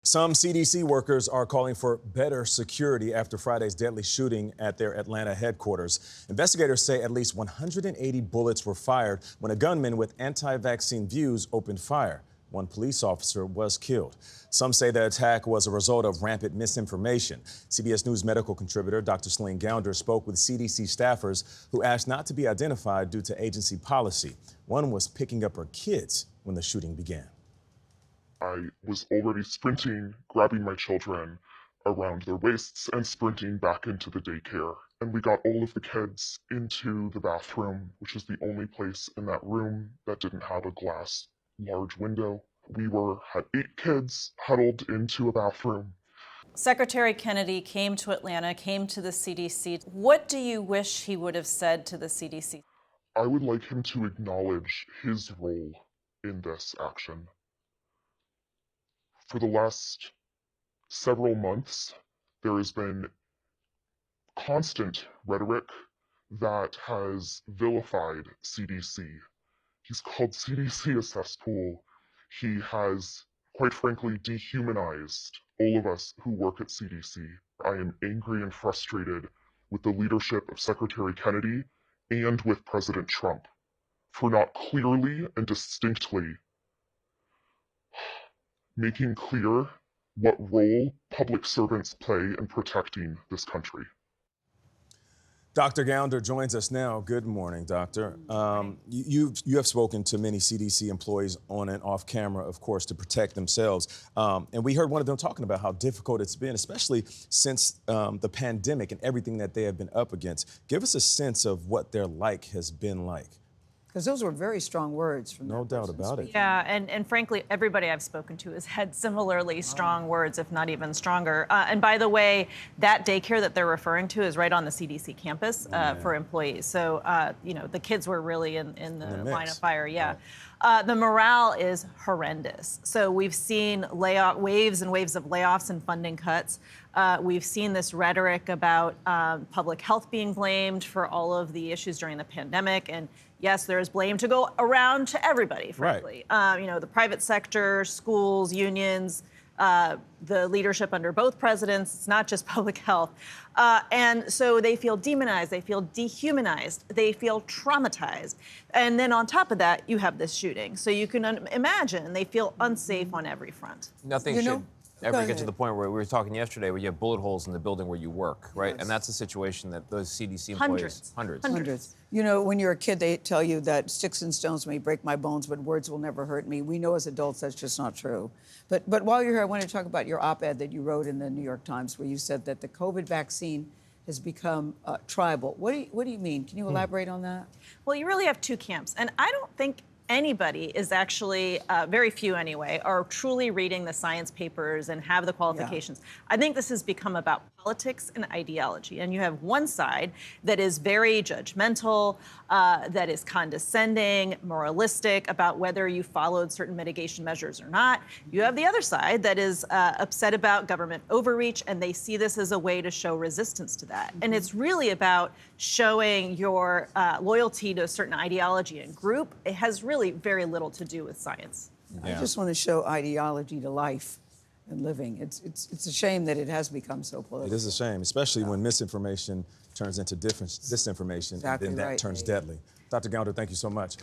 Some CDC workers are calling for better security after Friday's deadly shooting at their Atlanta headquarters. Investigators say at least 180 bullets were fired when a gunman with anti-vaccine views opened fire. One police officer was killed. Some say the attack was a result of rampant misinformation. CBS News medical contributor Dr. Celine Gounder spoke with CDC staffers who asked not to be identified due to agency policy. One was picking up her kids when the shooting began. I was already sprinting, grabbing my children around their waists and sprinting back into the daycare. And we got all of the kids into the bathroom, which is the only place in that room that didn't have a glass large window. We had 8 kids huddled into a bathroom. Secretary Kennedy came to Atlanta, came to the CDC. What do you wish he would have said to the CDC? I would like him to acknowledge his role in this action. For the last several months, there has been constant rhetoric that has vilified CDC. He's called CDC a cesspool. He has, quite frankly, dehumanized all of us who work at CDC. I am angry and frustrated with the leadership of Secretary Kennedy and with President Trump for not clearly and distinctly making clear what role public servants play in protecting this country. Dr. Gounder joins us now. Good morning, Doctor. You have spoken to many CDC employees on and off camera, of course, to protect themselves. And we heard one of them talking about how difficult it's been, especially since the pandemic and everything that they have been up against. Give us a sense of what their life has been like. Because those were very strong words from No doubt about it. Yeah, and frankly, everybody I've spoken to has had similarly strong words, if not even stronger. And by the way, that daycare that they're referring to is right on the CDC campus for employees. So, the kids were really in the line of fire, yeah. The morale is horrendous. So we've seen waves and waves of layoffs and funding cuts. We've seen this rhetoric about public health being blamed for all of the issues during the pandemic. And yes, there is blame to go around to everybody, frankly. Right. The private sector, schools, unions, the leadership under both presidents. It's not just public health. And so they feel demonized, they feel dehumanized, they feel traumatized. And then on top of that, you have this shooting. So you can imagine they feel unsafe on every front. Nothing should ever get to the point where we were talking yesterday where you have bullet holes in the building where you work, right? Yes. And that's a situation that those CDC employees... Hundreds. You know, when you're a kid, they tell you that sticks and stones may break my bones, but words will never hurt me. We know as adults that's just not true. But while you're here, I want to talk about your op-ed that you wrote in the New York Times where you said that the COVID vaccine has become tribal. What do you mean? Can you elaborate on that? Well, you really have two camps. And I don't think anybody is actually, very few anyway, are truly reading the science papers and have the qualifications. Yeah. I think this has become about politics and ideology. And you have one side that is very judgmental, that is condescending, moralistic about whether you followed certain mitigation measures or not. You have the other side that is upset about government overreach, and they see this as a way to show resistance to that. And it's really about showing your loyalty to a certain ideology and group. It has really very little to do with science. Yeah. I just want to show ideology to life and living. It's a shame that it has become so political. It is a shame, especially when misinformation turns into disinformation, and then that turns deadly. Dr. Gounder, thank you so much.